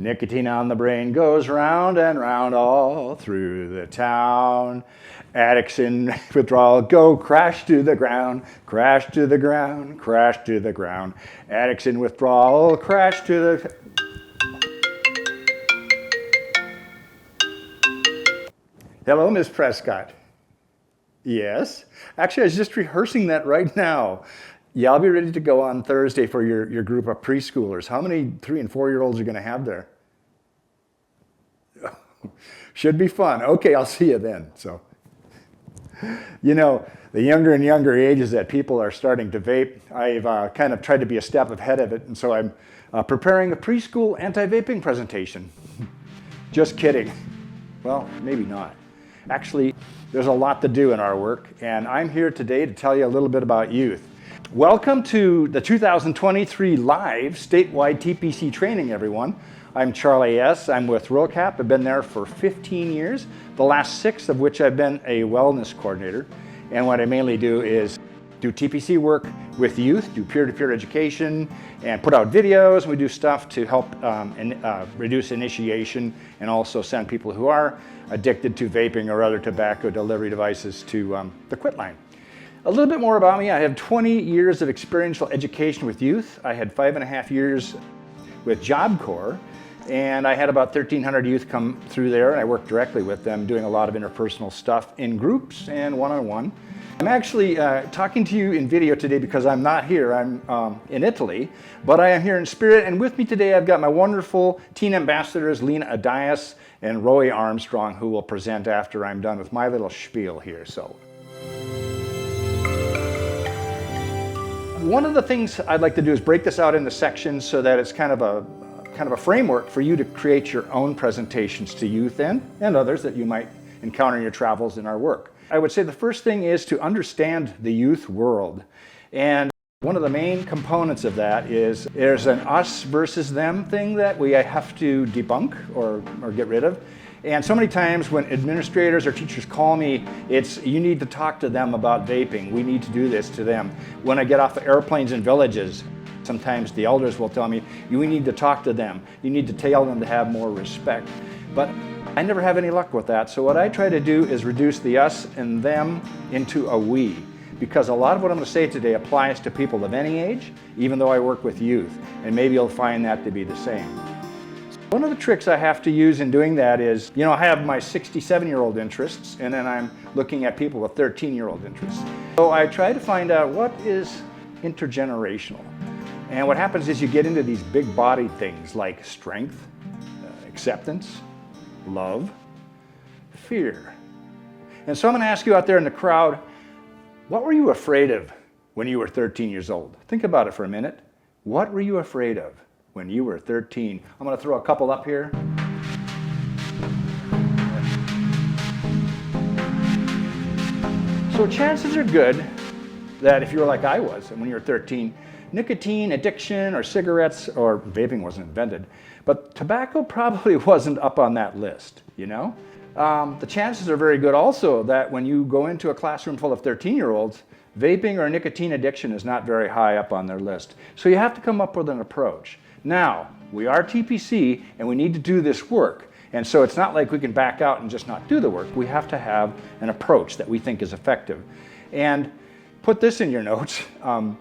Nicotine on the brain goes round and round all through the town. Addicts in withdrawal go crash to the ground, crash to the ground, crash to the ground. Addicts in withdrawal crash to the... Hello, Miss Prescott. Yes? Actually, I was just rehearsing that right now. Yeah, I'll be ready to go on Thursday for your group of preschoolers. How many 3- and 4-year-olds are you going to have there? Should be fun. Okay, I'll see you then. So, you know, the younger and younger ages that people are starting to vape, I've kind of tried to be a step ahead of it, and so I'm preparing a preschool anti-vaping presentation. Just kidding. Well, maybe not. Actually, there's a lot to do in our work, and I'm here today to tell you a little bit about youth. Welcome to the 2023 live statewide TPC training, everyone. I'm Charlie S. I'm with RollCap. I've been there for 15 years, the last 6 of which I've been a wellness coordinator. And what I mainly do is do TPC work with youth, do peer-to-peer education, and put out videos. We do stuff to help reduce initiation and also send people who are addicted to vaping or other tobacco delivery devices to the quit line. A little bit more about me. I have 20 years of experiential education with youth. I had 5.5 years with Job Corps, and I had about 1,300 youth come through there, and I worked directly with them, doing a lot of interpersonal stuff in groups and one-on-one. I'm actually talking to you in video today because I'm not here. I'm in Italy, but I am here in spirit, and with me today I've got my wonderful teen ambassadors, Lena Adias and Roy Armstrong, who will present after I'm done with my little spiel here. So, one of the things I'd like to do is break this out into sections so that it's kind of a framework for you to create your own presentations to youth and others that you might encounter in your travels in our work. I would say the first thing is to understand the youth world. And one of the main components of that is there's an us versus them thing that we have to debunk or get rid of. And so many times when administrators or teachers call me, it's you need to talk to them about vaping. We need to do this to them. When I get off the airplanes in villages, sometimes the elders will tell me, you need to talk to them. You need to tell them to have more respect. But I never have any luck with that. So what I try to do is reduce the us and them into a we. Because a lot of what I'm going to say today applies to people of any age, even though I work with youth. And maybe you'll find that to be the same. One of the tricks I have to use in doing that is, I have my 67-year-old interests, and then I'm looking at people with 13-year-old interests. So I try to find out what is intergenerational. And what happens is you get into these big-bodied things like strength, acceptance, love, fear. And so I'm going to ask you out there in the crowd, what were you afraid of when you were 13 years old? Think about it for a minute. What were you afraid of when you were 13? I'm going to throw a couple up here. So chances are good that if you were like I was when you were 13, nicotine addiction or cigarettes or vaping wasn't invented, but tobacco probably wasn't up on that list, The chances are very good also that when you go into a classroom full of 13-year-olds, vaping or nicotine addiction is not very high up on their list. So you have to come up with an approach. Now, we are TPC and we need to do this work. And so it's not like we can back out and just not do the work. We have to have an approach that we think is effective. And put this in your notes.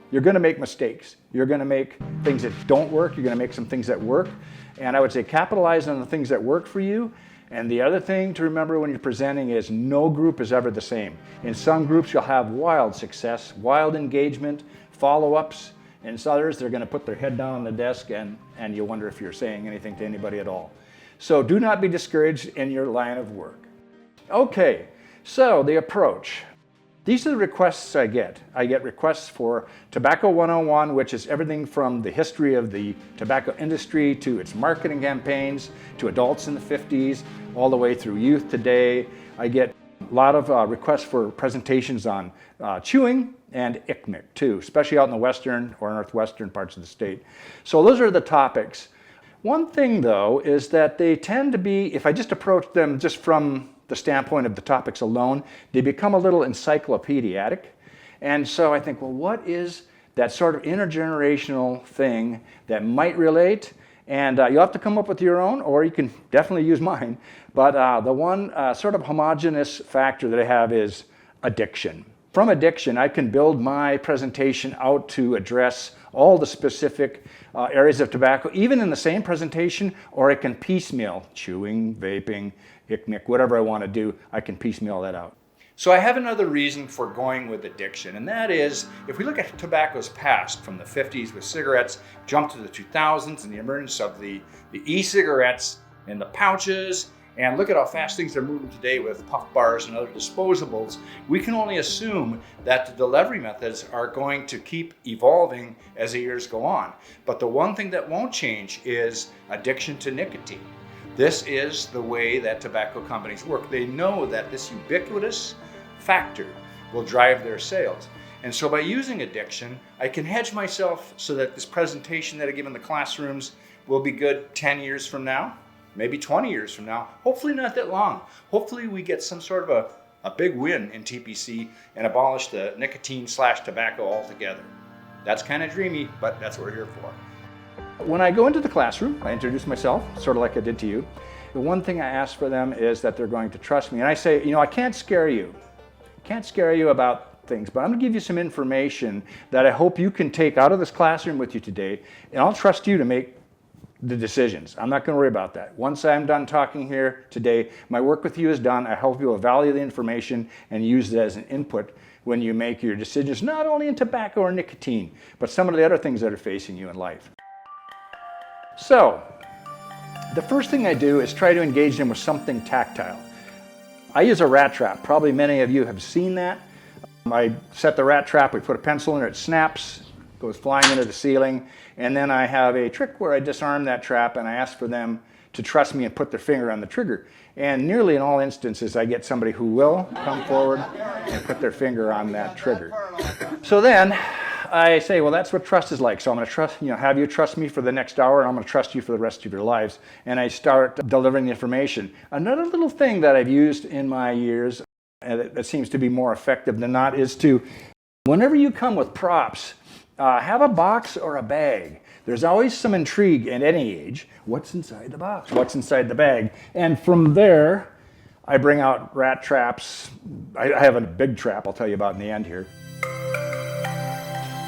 You're going to make mistakes. You're going to make things that don't work. You're going to make some things that work. And I would say capitalize on the things that work for you. And the other thing to remember when you're presenting is no group is ever the same. In some groups, you'll have wild success, wild engagement, follow-ups. In others, they're going to put their head down on the desk and you wonder if you're saying anything to anybody at all. So do not be discouraged in your line of work. Okay, so the approach. These are the requests I get. I get requests for Tobacco 101, which is everything from the history of the tobacco industry to its marketing campaigns, to adults in the 50s, all the way through youth today. I get a lot of requests for presentations on chewing and ICMIC too, especially out in the western or northwestern parts of the state. So those are the topics. One thing though is that they tend to be, if I just approach them just from the standpoint of the topics alone, they become a little encyclopedic. And so I think, well, what is that sort of intergenerational thing that might relate And you'll have to come up with your own, or you can definitely use mine. But the one sort of homogeneous factor that I have is addiction. From addiction, I can build my presentation out to address all the specific areas of tobacco, even in the same presentation, or I can piecemeal, chewing, vaping, hic-nic, whatever I want to do, I can piecemeal that out. So I have another reason for going with addiction, and that is, if we look at tobacco's past, from the 50s with cigarettes, jump to the 2000s and the emergence of the e-cigarettes and the pouches, and look at how fast things are moving today with puff bars and other disposables, we can only assume that the delivery methods are going to keep evolving as the years go on. But the one thing that won't change is addiction to nicotine. This is the way that tobacco companies work. They know that this ubiquitous factor will drive their sales. And so by using addiction, I can hedge myself so that this presentation that I give in the classrooms will be good 10 years from now, maybe 20 years from now, hopefully not that long. Hopefully we get some sort of a big win in TPC and abolish the nicotine/tobacco altogether. That's kind of dreamy, but that's what we're here for. When I go into the classroom, I introduce myself, sort of like I did to you. The one thing I ask for them is that they're going to trust me. And I say, you know, I can't scare you. I can't scare you about things, but I'm going to give you some information that I hope you can take out of this classroom with you today, and I'll trust you to make the decisions. I'm not going to worry about that. Once I'm done talking here today, my work with you is done. I hope you'll value the information and use it as an input when you make your decisions, not only in tobacco or nicotine, but some of the other things that are facing you in life. So, the first thing I do is try to engage them with something tactile. I use a rat trap. Probably many of you have seen that. I set the rat trap, we put a pencil in it, it snaps, goes flying into the ceiling, and then I have a trick where I disarm that trap and I ask for them to trust me and put their finger on the trigger. And nearly in all instances, I get somebody who will come forward and put their finger on that trigger. So then I say, well, that's what trust is like. So I'm going to have you trust me for the next hour, and I'm going to trust you for the rest of your lives. And I start delivering the information. Another little thing that I've used in my years, and that seems to be more effective than not, is to, whenever you come with props, have a box or a bag. There's always some intrigue at any age. What's inside the box? What's inside the bag? And from there, I bring out rat traps. I have a big trap I'll tell you about in the end here.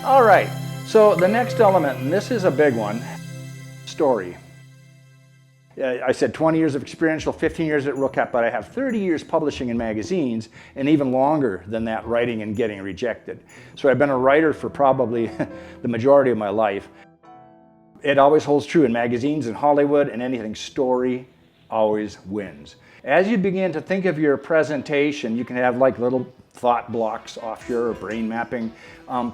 All right, so the next element, and this is a big one, story. I said 20 years of experiential, 15 years at RoCap, but I have 30 years publishing in magazines, and even longer than that writing and getting rejected. So I've been a writer for probably the majority of my life. It always holds true in magazines, in Hollywood, and anything. Story always wins. As you begin to think of your presentation, you can have like little thought blocks off your brain mapping.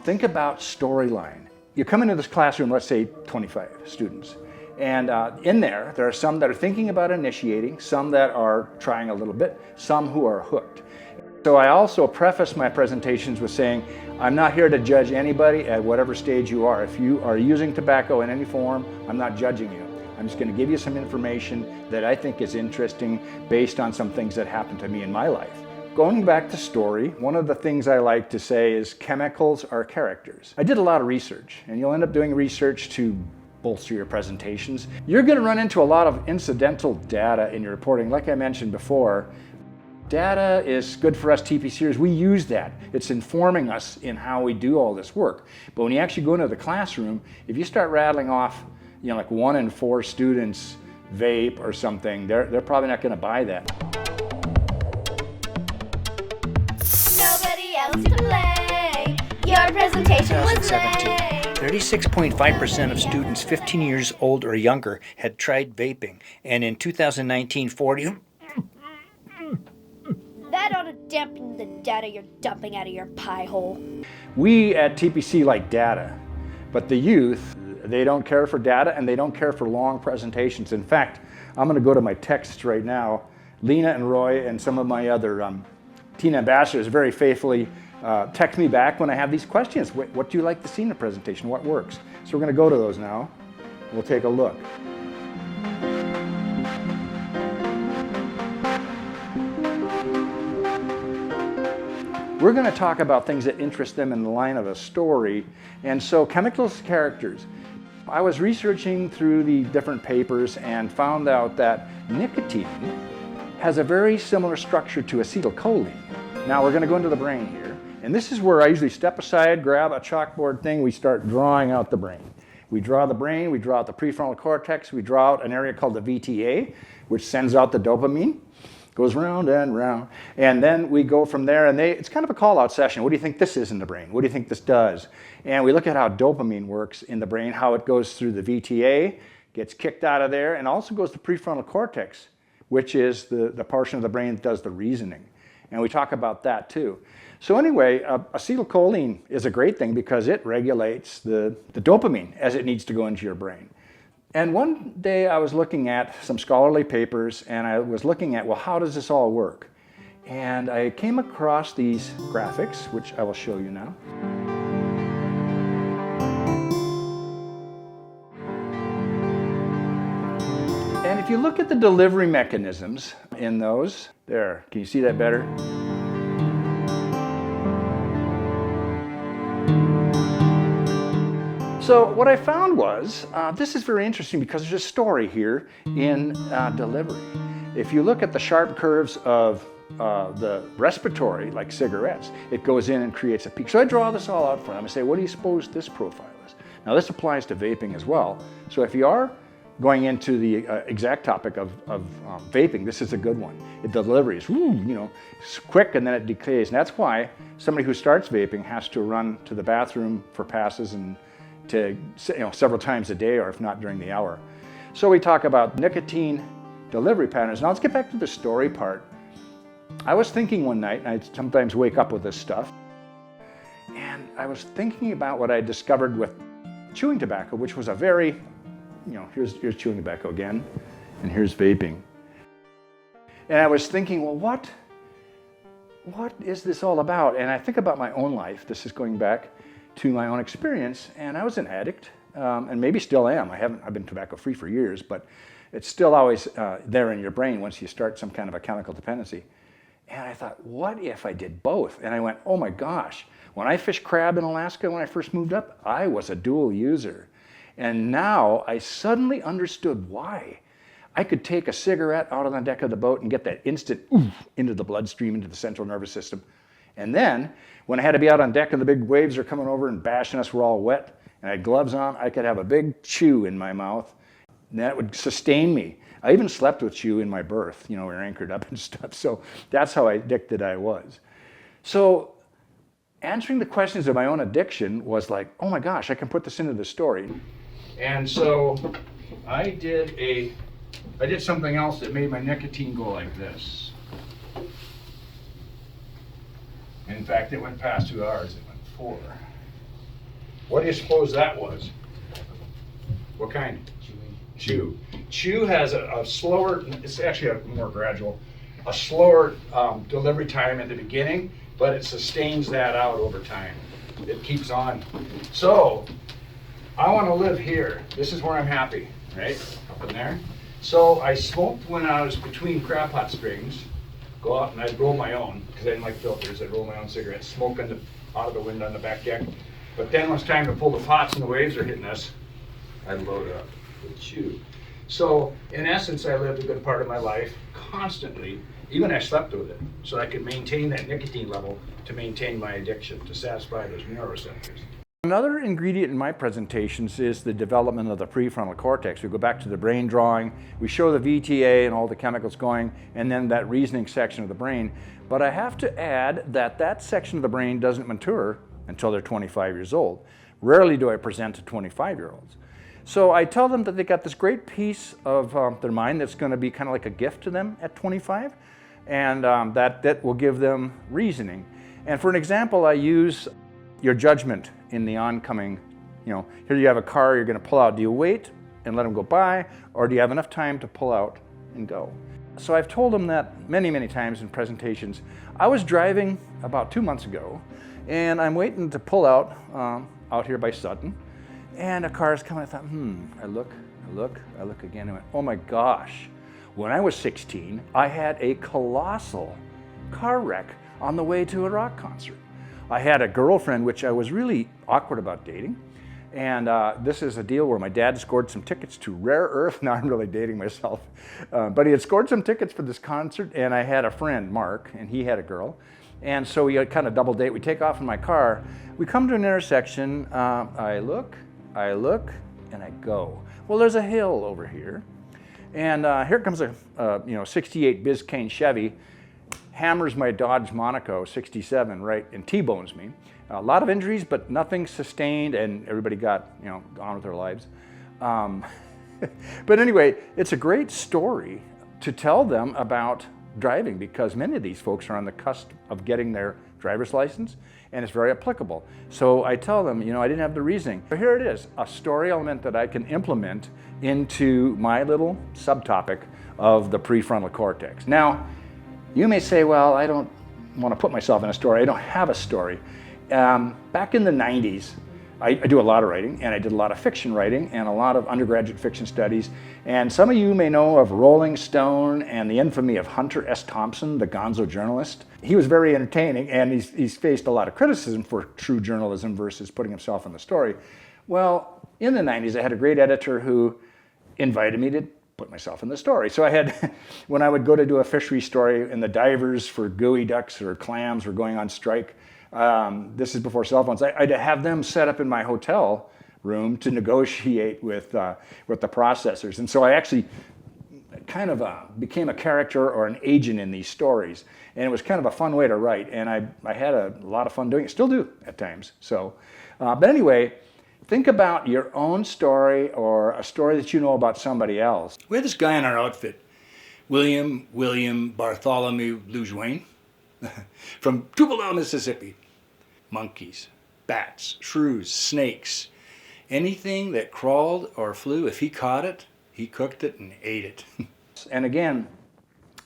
Think about storyline. You come into this classroom, let's say 25 students. And in there are some that are thinking about initiating, some that are trying a little bit, some who are hooked. So I also preface my presentations with saying, I'm not here to judge anybody at whatever stage you are. If you are using tobacco in any form, I'm not judging you. I'm just going to give you some information that I think is interesting based on some things that happened to me in my life. Going back to story, one of the things I like to say is chemicals are characters. I did a lot of research, and you'll end up doing research to bolster your presentations. You're going to run into a lot of incidental data in your reporting. Like I mentioned before, data is good for us TPCers. We use that. It's informing us in how we do all this work. But when you actually go into the classroom, if you start rattling off, like 1 in 4 students vape or something, they're probably not going to buy that. Nobody else to play. Your presentation was late. 36.5% of students 15 years old or younger had tried vaping, and in 2019, 40. That ought to dampen the data you're dumping out of your pie hole. We at TPC like data, but the youth, they don't care for data and they don't care for long presentations. In fact, I'm going to go to my texts right now. Lena and Roy and some of my other teen ambassadors very faithfully text me back when I have these questions. What do you like to see in a presentation? What works? So we're going to go to those now. We'll take a look. We're going to talk about things that interest them in the line of a story. And so chemicals, characters. I was researching through the different papers and found out that nicotine has a very similar structure to acetylcholine. Now we're going to go into the brain here, and this is where I usually step aside, grab a chalkboard thing, we start drawing out the brain. We draw the brain, we draw out the prefrontal cortex, we draw out an area called the VTA, which sends out the dopamine, goes round and round, and then we go from there, and it's kind of a call-out session. What do you think this is in the brain? What do you think this does? And we look at how dopamine works in the brain, how it goes through the VTA, gets kicked out of there, and also goes to prefrontal cortex, which is the portion of the brain that does the reasoning. And we talk about that too. So anyway, acetylcholine is a great thing because it regulates the dopamine as it needs to go into your brain. And one day I was looking at some scholarly papers and I was looking at, well, how does this all work? And I came across these graphics, which I will show you now. And if you look at the delivery mechanisms in those, there, can you see that better? So what I found was, this is very interesting because there's a story here in delivery. If you look at the sharp curves of the respiratory, like cigarettes, it goes in and creates a peak. So I draw this all out for them and say, what do you suppose this profile is? Now this applies to vaping as well. So if you are going into the exact topic of vaping, this is a good one. The delivery is, it's quick and then it decays. And that's why somebody who starts vaping has to run to the bathroom for passes and several times a day, or if not during the hour. So we talk about nicotine delivery patterns. Now let's get back to the story part. I was thinking one night, and I sometimes wake up with this stuff, and I was thinking about what I discovered with chewing tobacco, which was a very, here's chewing tobacco again, and here's vaping. And I was thinking, well, what is this all about? And I think about my own life. This is going back to my own experience, and I was an addict, and maybe still am. I've been tobacco-free for years, but it's still always there in your brain once you start some kind of a chemical dependency. And I thought, what if I did both? And I went, oh my gosh, when I fished crab in Alaska when I first moved up, I was a dual user. And now I suddenly understood why. I could take a cigarette out on the deck of the boat and get that instant oof into the bloodstream, into the central nervous system. And then, when I had to be out on deck and the big waves are coming over and bashing us, we're all wet, and I had gloves on, I could have a big chew in my mouth, and that would sustain me. I even slept with chew in my berth, we were anchored up and stuff, so that's how addicted I was. So, answering the questions of my own addiction was like, oh my gosh, I can put this into the story. And so, I did something else that made my nicotine go like this. In fact, it went past 2 hours, it went 4. What do you suppose that was? What kind? Chew. Chew has a slower, it's actually a more gradual, a slower delivery time at the beginning, but it sustains that out over time. It keeps on. So, I want to live here. This is where I'm happy, right? Up in there. So I smoked when I was between crab pot strings. Go out and I'd roll my own, because I didn't like filters. I'd roll my own cigarettes, smoke out of the window on the back deck. But then when it's time to pull the pots and the waves are hitting us, I'd load up with chew. So in essence, I lived a good part of my life constantly, even I slept with it, so I could maintain that nicotine level to maintain my addiction, to satisfy those neuroreceptors. Another ingredient in my presentations is the development of the prefrontal cortex. We go back to the brain drawing, we show the VTA and all the chemicals going, and then that reasoning section of the brain. But I have to add that section of the brain doesn't mature until they're 25 years old. Rarely do I present to 25-year-olds. So I tell them that they got this great piece of their mind that's going to be kind of like a gift to them at 25, and that will give them reasoning. And for an example, I use your judgment in the oncoming, here you have a car you're going to pull out. Do you wait and let them go by, or do you have enough time to pull out and go? So I've told them that many, many times in presentations. I was driving about 2 months ago, and I'm waiting to pull out here by Sutton, and a car is coming. I thought, I look again, and went, oh my gosh. When I was 16, I had a colossal car wreck on the way to a rock concert. I had a girlfriend, which I was really awkward about dating, And this is a deal where my dad scored some tickets to Rare Earth. Now I'm really dating myself. But he had scored some tickets for this concert, and I had a friend, Mark, and he had a girl. And so we had kind of double date. We take off in my car. We come to an intersection. I look, and I go. Well, there's a hill over here. And here comes a 68 Biscayne Chevy, hammers my Dodge Monaco 67 right and T-bones me. A lot of injuries, but nothing sustained, and everybody got on with their lives. But anyway, it's a great story to tell them about driving, because many of these folks are on the cusp of getting their driver's license, and it's very applicable. So I tell them, I didn't have the reasoning. But here it is, a story element that I can implement into my little subtopic of the prefrontal cortex. Now, you may say, well, I don't want to put myself in a story. I don't have a story. Back in the 90s, I do a lot of writing, and I did a lot of fiction writing and a lot of undergraduate fiction studies. And some of you may know of Rolling Stone and the infamy of Hunter S. Thompson, the gonzo journalist. He was very entertaining, and he's faced a lot of criticism for true journalism versus putting himself in the story. Well, in the 90s, I had a great editor who invited me to put myself in the story. So I had, when I would go to do a fishery story and the divers for gooey ducks or clams were going on strike, this is before cell phones, I'd have them set up in my hotel room to negotiate with the processors. And so I actually kind of became a character or an agent in these stories. And it was kind of a fun way to write. And I had a lot of fun doing it, still do at times. So, but anyway, think about your own story or a story that you know about somebody else. We had this guy in our outfit, William Bartholomew Lujoin, from Tupelo, Mississippi. Monkeys, bats, shrews, snakes, anything that crawled or flew, if he caught it, he cooked it and ate it. And again,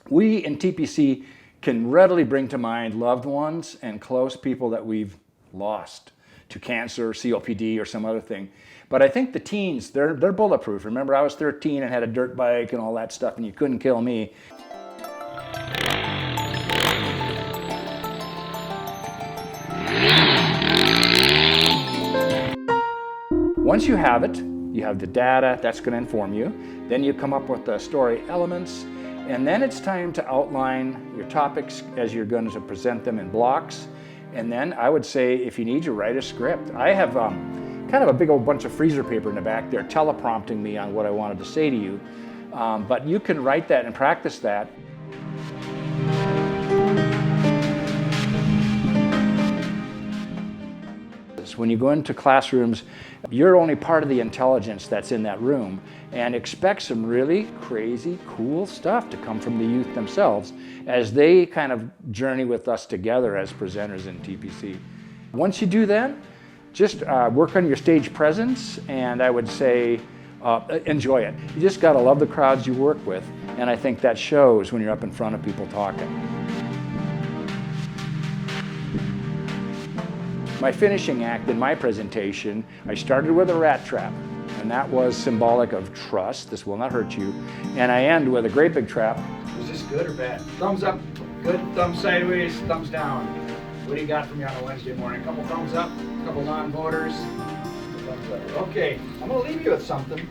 we in TPC can readily bring to mind loved ones and close people that we've lost to cancer, COPD, or some other thing. But I think the teens, they're bulletproof. Remember, I was 13 and had a dirt bike and all that stuff, and you couldn't kill me. Once you have it, you have the data, that's going to inform you. Then you come up with the story elements, and then it's time to outline your topics as you're going to present them in blocks. And then I would say, if you need to write a script. I have kind of a big old bunch of freezer paper in the back there teleprompting me on what I wanted to say to you. But you can write that and practice that. When you go into classrooms, you're only part of the intelligence that's in that room, and expect some really crazy, cool stuff to come from the youth themselves as they kind of journey with us together as presenters in TPC. Once you do that, just work on your stage presence, and I would say enjoy it. You just got to love the crowds you work with, and I think that shows when you're up in front of people talking. My finishing act in my presentation, I started with a rat trap, and that was symbolic of trust. This will not hurt you. And I end with a great big trap. Was this good or bad? Thumbs up, good. Thumbs sideways, thumbs down. What do you got from me on a Wednesday morning? A couple thumbs up, a couple non-voters. Okay, I'm gonna leave you with something.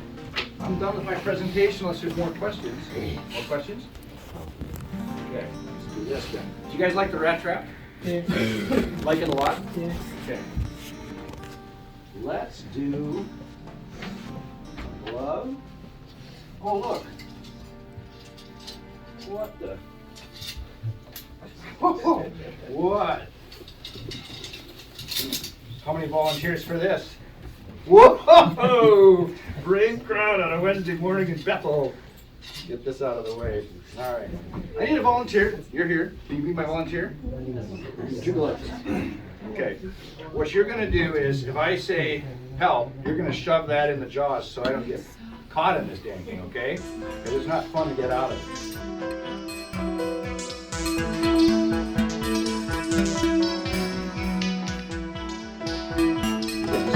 I'm done with my presentation unless there's more questions. More questions? Okay, let's do this then. Do you guys like the rat trap? Yeah. Like it a lot? Yeah. Okay. Let's do glove. Oh, look. What the? Whoa. What? How many volunteers for this? Whoa! Brave crowd on a Wednesday morning in Bethel. Get this out of the way. All right. I need a volunteer. You're here. Can you be my volunteer? Two gloves. Okay. What you're going to do is, if I say help, you're going to shove that in the jaws so I don't get caught in this damn thing, okay? Because it's not fun to get out of it.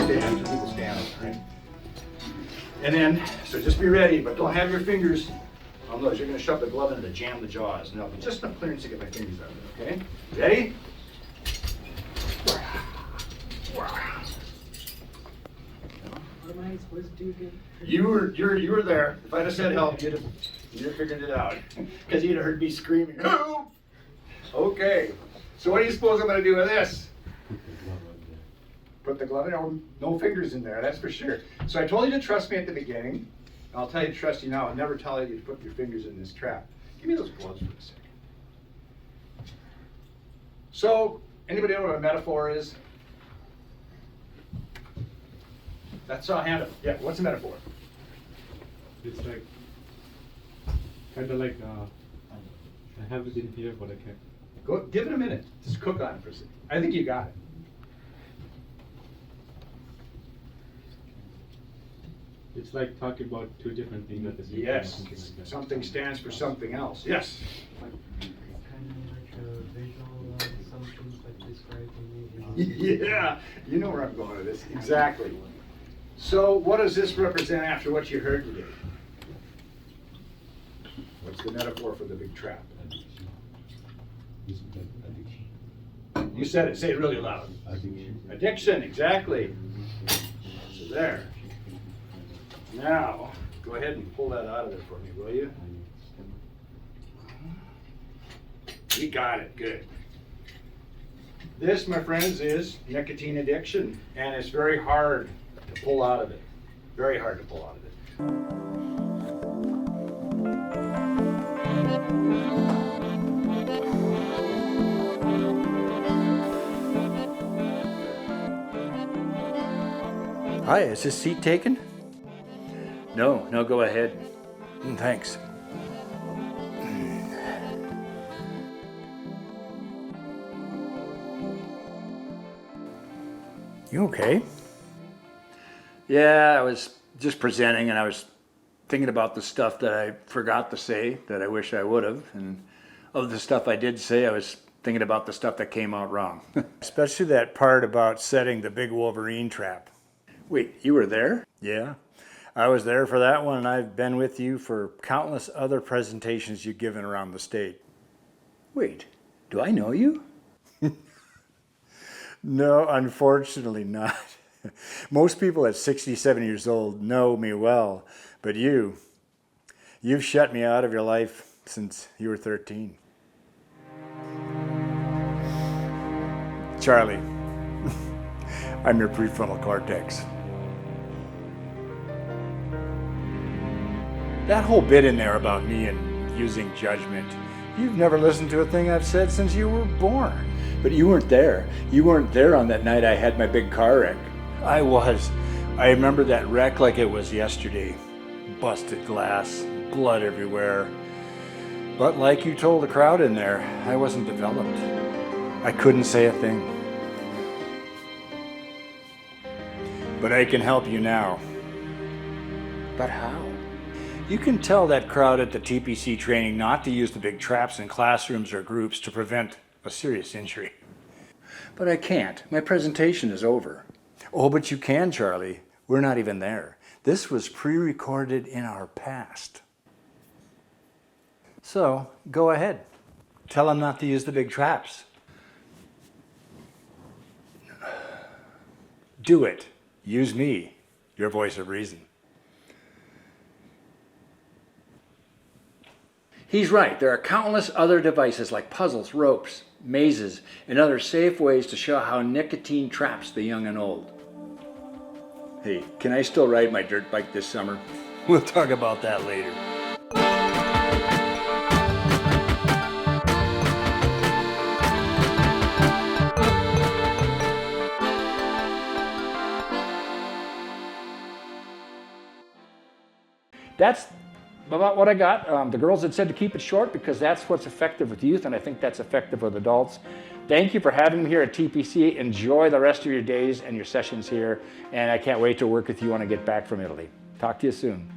Stand. People stand, right? And then, so just be ready, but don't have your fingers on those. You're going to shove the glove in to jam the jaws. No, but just enough clearance to get my fingers out of it, okay? Ready? What am I supposed to do again? You were there. If I'd have said help, you'd have figured it out. Because you'd have heard me screaming, help! Okay, so what do you suppose I'm going to do with this? Put the glove in. No fingers in there, that's for sure. So I told you to trust me at the beginning. I'll tell you to trust you now. I'll never tell you to put your fingers in this trap. Give me those gloves for a second. So, anybody know what a metaphor is? That's a hand up. Yeah, what's a metaphor? It's like, kind of like, I have it in here, but I can't. Go, give it a minute. Just cook on it for a second. I think you got it. It's like talking about two different things at the same time. Yes, Something like that. something stands for something else. Yes. Kind of like a visual, something like describing. Yeah, you know where I'm going with this. Exactly. So what does this represent after what you heard today? What's the metaphor for the big trap? You said it. Say it really loud. Addiction, exactly. So there. Now, go ahead and pull that out of there for me, will you? You got it. Good. This, my friends, is nicotine addiction, and it's very hard to pull out of it. Very hard to pull out of it. Hi, is this seat taken? No, go ahead. Thanks. You okay? Yeah, I was just presenting and I was thinking about the stuff that I forgot to say that I wish I would have. And of the stuff I did say, I was thinking about the stuff that came out wrong. Especially that part about setting the big Wolverine trap. Wait, you were there? Yeah, I was there for that one, and I've been with you for countless other presentations you've given around the state. Wait, do I know you? No, unfortunately not. Most people at 67 years old know me well, but you've shut me out of your life since you were 13. Charlie, I'm your prefrontal cortex. That whole bit in there about me and using judgment, you've never listened to a thing I've said since you were born. But you weren't there. You weren't there on that night I had my big car wreck. I was. I remember that wreck like it was yesterday. Busted glass, blood everywhere. But like you told the crowd in there, I wasn't developed. I couldn't say a thing. But I can help you now. But how? You can tell that crowd at the TPC training not to use the big traps in classrooms or groups to prevent a serious injury. But I can't. My presentation is over. Oh, but you can, Charlie. We're not even there. This was pre-recorded in our past. So, go ahead. Tell them not to use the big traps. Do it. Use me, your voice of reason. He's right. There are countless other devices like puzzles, ropes, mazes, and other safe ways to show how nicotine traps the young and old. Hey, can I still ride my dirt bike this summer? We'll talk about that later. That's about what I got. The girls had said to keep it short because that's what's effective with youth, and I think that's effective with adults. Thank you for having me here at TPC. Enjoy the rest of your days and your sessions here, and I can't wait to work with you when I get back from Italy. Talk to you soon.